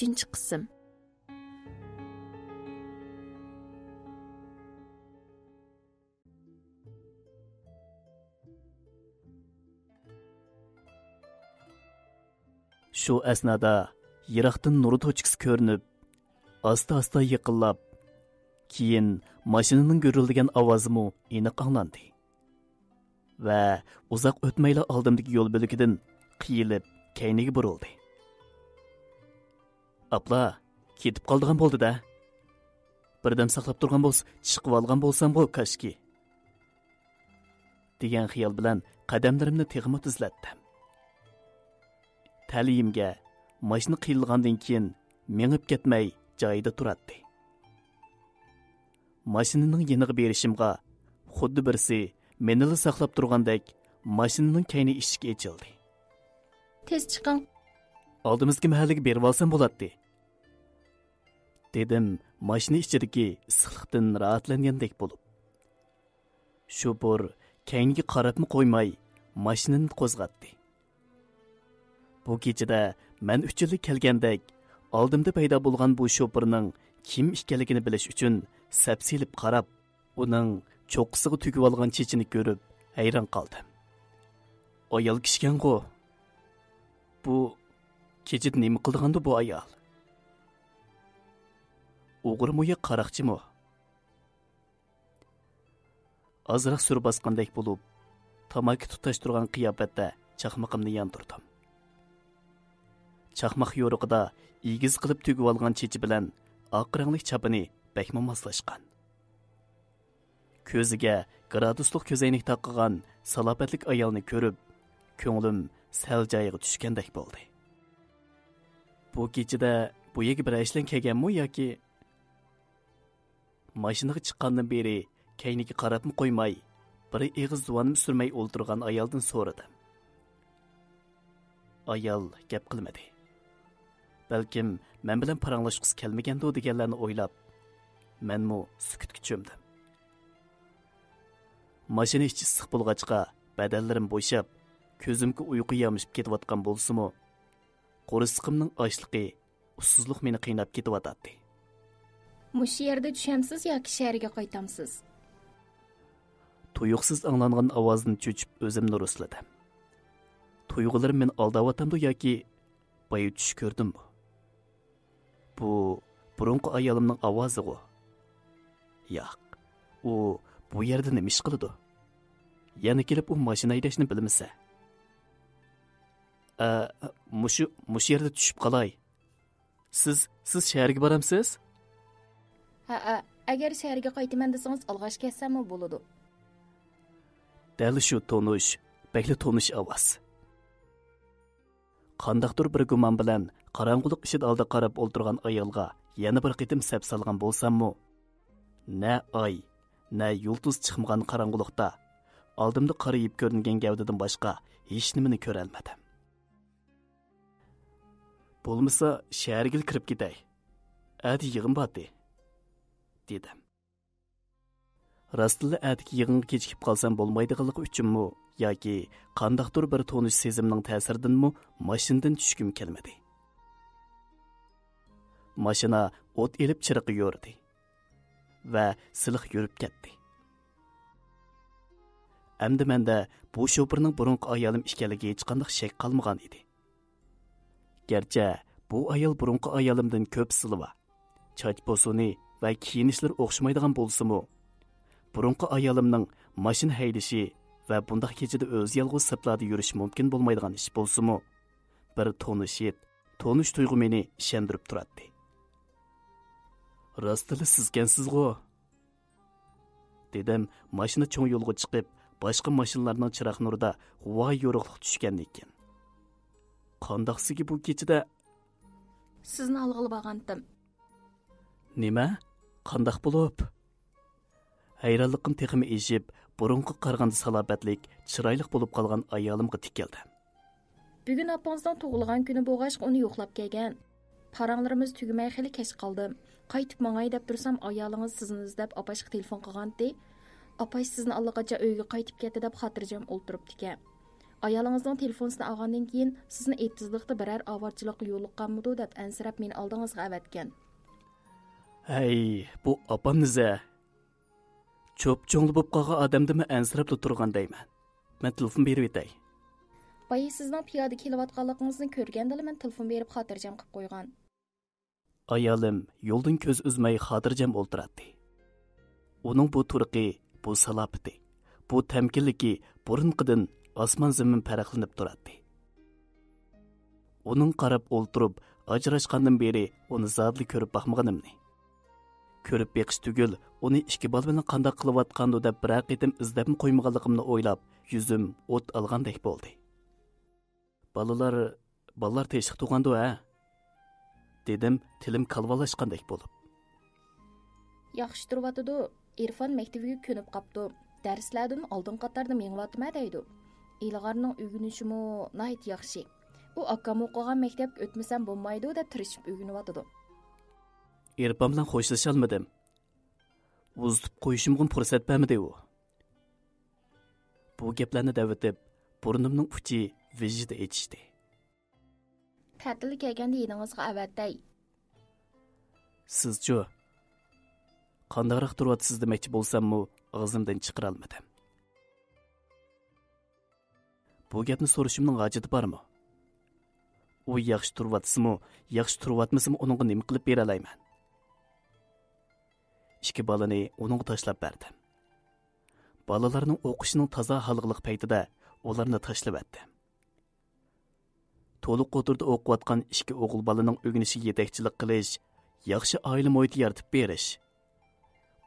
3 qism. Shu asnoda yiroqdan nur to'chkisi ko'rinib, asta-asta yiqillab, keyin mashinaning gurildigan ovozi aniq anglandi. Va uzoq o'tmayla oldimdagi yo'l bo'lagidan qiyilib, keyniga burildi. Abla, ketib qoldigan bo'ldi-da. Birdam saqlab turgan bo'lsa, chiqib olgan bo'lsam-ku kashki. degan xiyol bilan qadamlarimni teg'imi tizlatdim. Ta'limga mashina qiyilgandan keyin mengib ketmay joyida turadi. Mashinaning yeniga berishimga xuddi birsi menini saqlab turgandek mashinaning kayni eshigi ochildi. Tez chiqing. Oldimizga mahallaga berib olsam bo'ladi, dedim mashina ichidagi issiqlikdan rahatlangandek bo'lib. Shopur kayniga qarabmi qo'ymay mashinani qo'zg'atdi. Bu kechada men 3 yillik kelgandek oldimda paydo bo'lgan bu shopurning kim ekanligini bilish uchun sapsilib qarab, uning cho'qqisiga tugib olgan chechini ko'rib hayron qoldim. Ayol kishgan-ku. Bu kechida nima qilgandi bu ayol? O'g'rimi yo qaraqchimi? Azroq sur bosqandek bo'lib, tamaki tutashtirgan qiyofatda chaqmaqimni yondirdim. Chaqmaq yo'riqida egiz qilib tugib olgan chechi bilan oq rangli chapini bakma moslashgan. Ko'ziga graduslik ko'zoynak taqqigan salobatlik ayolni ko'rib, ko'nglim sal joyiga tushgandek bo'ldi. Bu kechada bu yerga bir ashlan kelganmi yoki mashinaga chiqqandan beri kayniga qarabmi qo'ymay, bir eg'iz duvanimi surmay o'ltirgan ayoldan so'radim. Ayol gap qilmadi. Balkim men bilan paranglashqisi kelmagandi deganlarni o'ylab, menmu sukutga cho'mdim. Mashina ichi issiq bo'lg'achqa badallarim bo'shab, ko'zimga uyqu yamishib ketayotgan bo'lsa-mu, qo'risiqimning ochliqi, ussizlik meni qiynab ketyotdi. Mush yerda tushamsiz yoki shaharga qaytamsiz? Tuyuqsiz anglangan ovozini cho'chib o'zimni rusladim. Tuyg'ularim meni aldayotamdi yoki bayi tush ko'rdimmi? Bu burunqi ayolimning ovozi-ku. Yo'q, u bu yerda nima ish qiladi? Yana kelib u mashina haydashni bilmasa. Mush yerda tushib qolay. Siz shaharga boramsiz? Ha, agar shaharga qaytaman desangiz alg'ash kelsam bo'ladi. Dal shu tonish, bekli tonish ovoz. Qandaqdir bir gumon bilan qorong'ulik ishida oldi qarab o'ltirgan ayolga yana bir qitim sap salgan bo'lsam-mu, na oy, na yulduz chiqmagan qorong'ulikda oldimda qarayib ko'ringan gavdadan boshqa hech nimani ko'ra olmadim. Bo'lmasa shaharga kirib ketay. Adi yig'in bordi, dedim. Rastlı ədik yığınğa keçib qalsam bo'lmaydiganligi uchunmi yoki qandaqdir bir tonish sezimning ta'siridinmi mashinadan tushgim kelmadi. Mashina o't elib chiriqi yurdi va siliq yurib ketdi. Endi menda bu shopurning burunqi ayolim ekanligi hech qanday shak qolmagan edi. Gerçi bu ayol burunqi ayolimdan ko'p silva, choch posuni va kiyinishlar o'xshamaydigan bo'lsa-mu, burunqi ayolimning mashina haydishi va bundaq kechida o'z yolg'iz sirtlarda yurish mumkin bo'lmaydigan ish bo'lsa-mu, bir tonish tuyg'u meni ishontirib turadi. Rostili sizkensiz-ku, dedim mashina cho'ng yo'lga chiqib, boshqa mashinalarning chiroq nurida voy yo'riqlik tushgandan keyin. Qandaqsigi bu kechida sizni alg'ilib olgandim. Nima? Qandaq bo'lib? Hayronliqim teximi eshib, burunqi qaraganda salobatlik, chiroyli bo'lib qolgan ayolimga tikildim. Bugun opangizning tug'ilgan kuni bo'lg'achqa uni yo'qlab kelgan. Paranglarimiz tugmay xili kech qoldim. Qaytib mangay deb tursam, ayolingiz sizni izlab opashga telefon qilgandi. Opash sizni allaqacha uyga qaytib ketdi deb xotirjam o'ltiribdi ekan. Ayolingizning telefonini olgandan keyin sizni etizlikda biror avorchilikqa yo'liqqanmidi deb ansirab meni oldingizga avatgan. Hey, bu opamniz-a. Cho'p-cho'ngli bo'lib qolgan odamdimi ansirab turgan deyman. Men telefon berib etay. Bayi sizning piyoda kelayotganligingizni ko'rgandala men telefon berib xotirjam qilib qo'ygan. Ayolim yo'ldan ko'z uzmay xotirjam o'ltiradi. Uning bu turqi, bu salopati, bu tamkinligi burunqidan osmon zamin farqlanib turadi. Uning qarab o'ltirib, ajrashgandan beri uni zodli ko'rib baxmaganimni. Ko'rib beqish tugul, uni ikki bola bilan qanday qilayotgandi deb bir qitim izlab qo'ymaganligimni o'ylab, yuzim o't olgandek bo'ldi. Balalar teshik tug'andi a? Dedim, tilim kalvalashqandek bo'lib. Yaxshi turibdi. Irfon maktabiga ko'nib qapti. Darslardan oldin qatorda mengyaptimi deydi. Ilg'arning o'rganishimi nayt yaxshi. U akam o'qigan maktabga o'tmasam bo'lmaydi deb tirishib o'rganyapti. Irfon bilan xo'shlasha olmadim. Uzitib qo'yishimga fursat bermadi u. Bu gaplarni davatib, burnimning uchi vijida etishdi. Ta'til kelganda yiningizga avatday. Sizchu qandayroq turibsiz demoqchi bo'lsam-mu, og'zimdan chiqara olmadim. Bu gapni so'rashimning hojati bormi? U yaxshi turibsizmi, yaxshi turibmisizmi, uningga nima qilib bera olayman? İki balani uningga tashlab berdim. Balalarning o'qishining toza halqiliq paytida ularni tashlab etdim. To'liq o'tirda o'qiyotgan ikki o'g'il balaning o'g'nishiga yetakchilik qilish, yaxshi oila muhiti yaratib berish,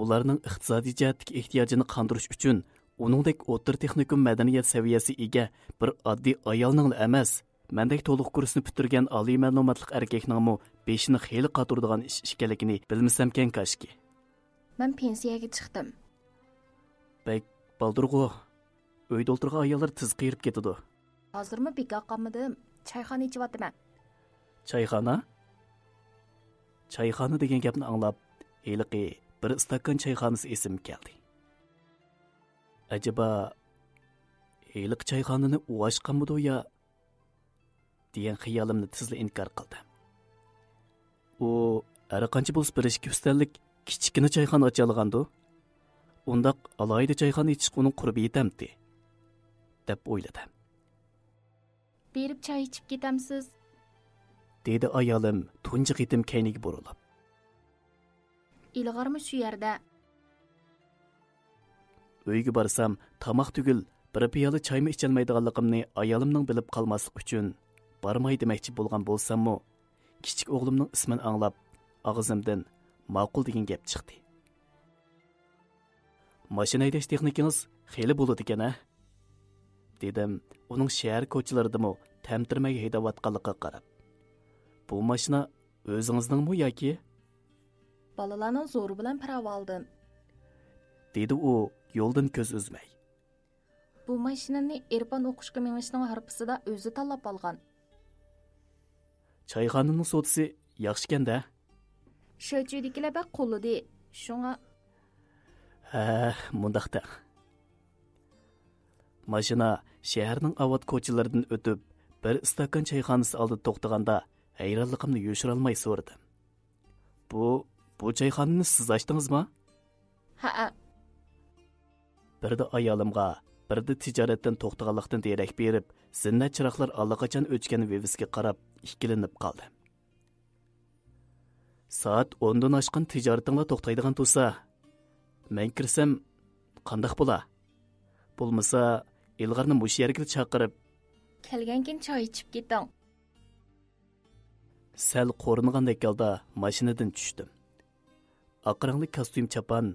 ularning iqtisodiy jihatdagi ehtiyojini qondirish uchun uningdek o'tir texnikum madaniyat saviyasi ega bir oddiy ayolning emas, mendek to'liq kursni bitirgan oliy ma'lumotli erkakningmi beshini xeyli qotirdigan ish ekanligini bilmasamkan kashki. Men pensiyaga chiqdim. Bek baldurg'u, uyda o'tirgan ayollar tiz qiyirib ketadi. Hozirmi bekor qolmadim. Çayxana içivatman. Çayxana? Çayxana degan gapni anglab, heliqi bir istakon çayxonasi esim keldi. Acaba heliq çayxonani u ochganmidi yo degan xiyolimni tizla inkor qildi. U har qancha bo'lsa bir ikki ustallik kichkina çayxona ocha olgandi. Undaq alohida çayxona ichish uning qurbi yetamdi deb o'yladim. Berib çay içip ketamsiz? Dedi ayolim tunji qitim kayniga burilib. Ilg'armi shu yerda? Uyga borsam, tamoq tugul bir piyola choymi icholmaydiganligimni ayolimning bilib qolmaslik uchun bormay demoqchi bo'lgan bo'lsam-mu, kichik o'g'limning ismini anglab, og'zimdan ma'qul degan gap chiqdi. Mashina haydash texnikangiz xeyli bo'ladi ekan-a? Dedim, uning shahar ko'chalaridami tamtirmay haydayotganligiga qarab. Bu mashina o'zingizningmi yoki? Balalarning zo'ri bilan parov oldim. Dedi u yo'ldan ko'z uzmay. Bu mashinani Irfon o'qishga menishning harpisida o'zi tanlab olgan. Çayxonaning sotisi yaxshi ekan-da. Sho'chidikilar bak qo'lidi. Shunga mundaqda. Mashina shaharning avod ko'chalaridan o'tib, bir istakon çayxonasi oldida to'xtaganda hayronligimni yo'shira olmay so'radim. Bu çayxonani siz ochdingizmi? Ha. Birda ayolimga, birda tijoratdan to'xtaganlikdan derak berib, zinnat chiroqlar allaqachon o'chgan vivizga qarab ikkilanib qoldim. Soat 10dan oshgan tijoratinglar to'xtaydigan tursa, men kirsam qandoq bo'la? Bo'lmasa, ilg'arni mush yerga chaqirib, kelgankin choy ichib keting. Sal qo'rnigandek holda mashinadan tushdim. Oqrangli kostyum chapan,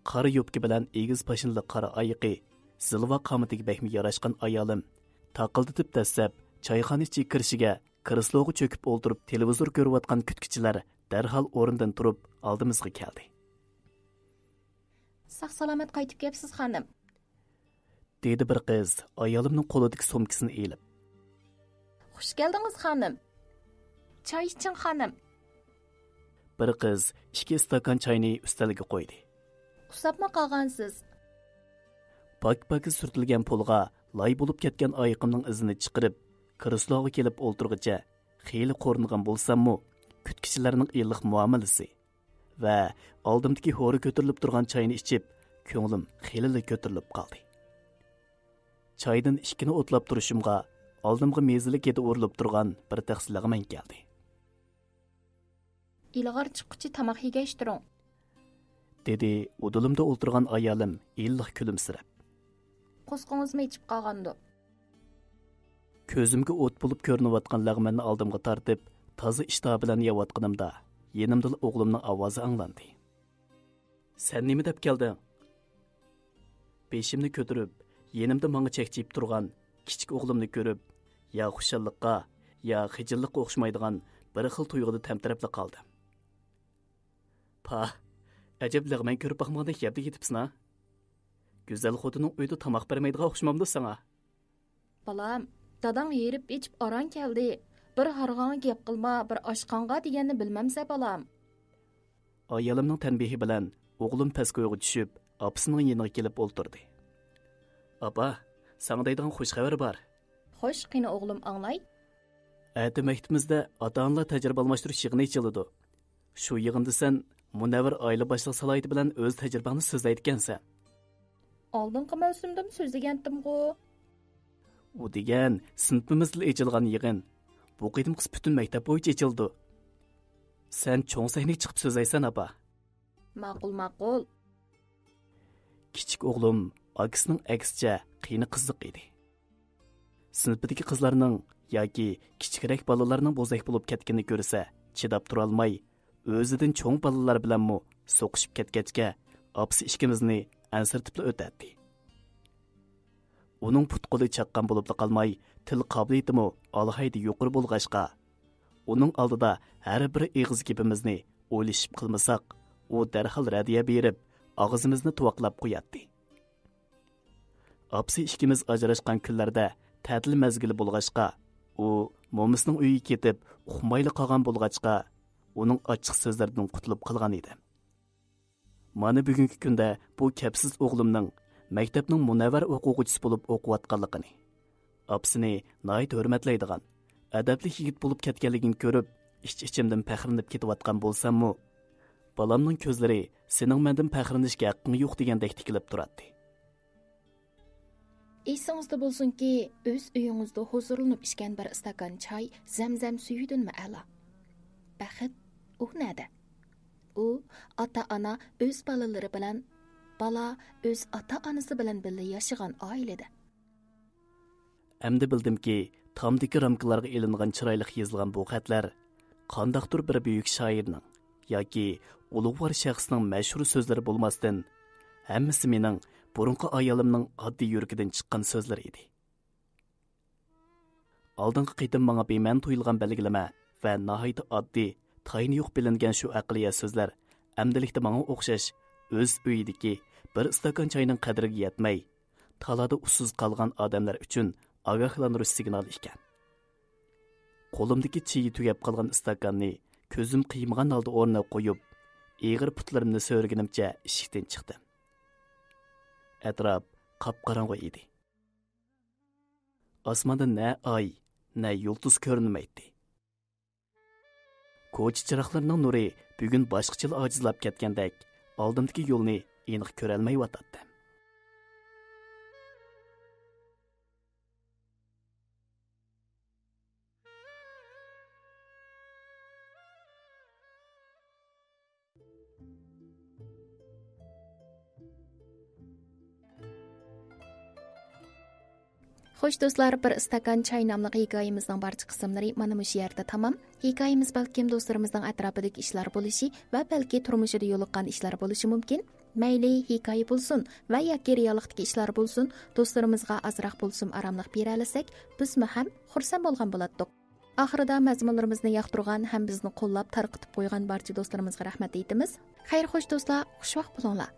qora yubka bilan egiz pashinli qora oyiqi, zilva qomatiga bekmi yarashgan ayolim taqildatib dastlab choyxona ichiga kirishiga kresloga cho'kib o'ltirib televizor ko'rayotgan kutkichilar darhol o'rnidan turib oldimizga keldi. Sog' salomat qaytib kelibsiz, xonim. Dedi bir qiz ayolimning qo'lidagi sumkasini elib. Xush keldingiz, xonim. Choy iching, xonim. Bir qiz 2 stakan choyni ustalga qo'ydi. Usabma qolgansiz. Pak surtilgan pulga lay bo'lib ketgan oyiqimning izini chiqarib, kirslog'iga kelib o'ltirg'icha xeyli qo'rnigan bo'lsam-mu, kutkichilarning iliq muomalasi va oldimdagi hori ko'tarilib turgan choyni ichib, ko'nglim xeyli ko'tarilib qoldi. Choydan ikkini o'tlab turishimga oldimga mezili keti o'rilib turgan bir taqsilag'man keldi. İlg'ar chiqquchi tamoq yegashtiring, dedi udulimda o'ltirgan ayolim illiq kulimsirab. qo'sqingizmi ichib qolgandi? Ko'zimga o't bo'lib ko'rinayotgan lag'manni oldimga tortib, toza ishtoh bilan yeyotganimda, yenimda o'g'limning ovozi anglandi. Sen nima deb kelding? Beshimni ko'tarib, yenimda menga chekchib turgan kichik o'g'limni ko'rib, ya xushalliqqa, ya xijillikqa o'xshamaydigan bir xil tuyg'uda tamtarabla qoldim. Pa, ajab lag'man ko'rib baxmaganda yebdi ketibsan-a? Go'zal xotining uyda tamoq bermaydigan o'xshamamdi sana? Balam, dadang yerib ichib aran keldi. Bir harg'anga gap qilma, bir oshqonga deganni bilmamsa balam. Ayolimning tanbihi bilan o'g'lim paskoyga tushib, opasining yoniga kelib o'ltirdi. Apa, sana deydigan xush xabar bor. Xo'sh, qani o'g'lim anglay? Ati maktabimizda ota-onalar tajriba almashtirish yig'ini ichiladi. Shu yig'inda sen munavvar oila boshliq salohiyati bilan o'z tajribangni so'zlayotgansan. Oldingi mavsumda so'zlagandim-ku. U degan sinfimizda ichilgan yig'in. Bu qidimqis butun maktab bo'yicha ichildi. Sen cho'ng sahnaga chiqib so'zlaysan, apa. Ma'qul. Kichik o'g'lim akasining aksicha qiyni qiziq edi. Sinfidagi qizlarning yoki kichikroq bolalarning bo'zak bo'lib ketganini ko'rsa, chidab tura olmay, o'zidan cho'ng bolalar bilanmi so'qishib ketgachga, opasi ikkimizni ansirtib o'tadi. Uning put-qo'li chaqqan bo'lib qolmay, til qobiliyatimi alohida yuqori bo'lg'ashqa, uning oldida har bir eg'iz gapimizni o'ylashib qilmasak, u darhol radiya berib, og'zimizni tuvoqlab qo'yadi. Opasi ikkimiz ajrashgan kunlarda ta'til mezgili bo'lg'ashqa, u mo'misning uyiga ketib, uxmayli qolgan bo'lg'achqa, uning ochiq so'zlaridan qutulib qolgan edi. Mana bugungi kunda bu kapsiz o'g'limning maktabning munavvar o'quvchisi bo'lib o'qiyotganligini, opasini nihoyat hurmatlaydigan, adabli yigit bo'lib ketganligini ko'rib, ich-ichimdan faxrlanib ketayotgan bo'lsam-mu, balamning ko'zlari sening mendan faxrlanishga haqqing yo'q degandek tikilib turadi. Esingizda bo'lsinki, o'z uyingizda huzurlanib ichgan bir stakan choy zamzam suyidanmi a'lo. Baxit u nada? U ota-ona o'z bolalari bilan, bola o'z ota-onasi bilan birga yashagan oilada. Endi bildimki, tomdagi ramkalarga ilingan chiroyli yozilgan bu xatlar qandaqdir bir buyuk shoirning yoki ulug'vor shaxsning mashhur so'zlari bo'lmasdan, hammasi mening burunqi ayolimning oddiy yuragidan chiqqan so'zlar edi. Oldingi qitim menga beman tuyulgan belgilama va nihoyat oddiy, tayini yo'q bilingan shu aqliya so'zlar amdilikda menga o'xshash o'z uyidagi bir stakan choyning qadriga yetmay, talada usiz qolgan odamlar uchun ogohlantirish signal ekan. Qo'limdagi chiyi tugab qolgan stakanni ko'zim qiymagan holda o'rniga qo'yib, eg'ir putlarimni so'rganimcha eshikdan chiqdim. Atrof qop-qorong'u edi. Osmonda na oy, na yulduz ko'rinmaydi. Ko'cha chiroqlarining nuri bugun boshqacha ojizlab ketgandek, oldimdagi yo'lni aniq ko'ra olmay yotardim. Xo'sh do'stlar, bir stakan choy nomli hikoyamizning barcha qismlari mana shu yerda tamam. Hikoyamiz balkim do'stlarimizning atrofidagi ishlar bo'lishi va balki turmushida yo'liqqan ishlar bo'lishi mumkin. Mayli hikoya bo'lsin va yoki reallikdagi ishlar bo'lsin, do'stlarimizga azroq bo'lsin aramliq bera olsak, biz ham xursand bo'lgan bo'lardik. Oxirida mazmunlarimizni yoqtirgan ham bizni qo'llab tarqitib qo'ygan barcha do'stlarimizga rahmat aytamiz. Xayr, xo'sh do'stlar, xush vaqt bo'linglar.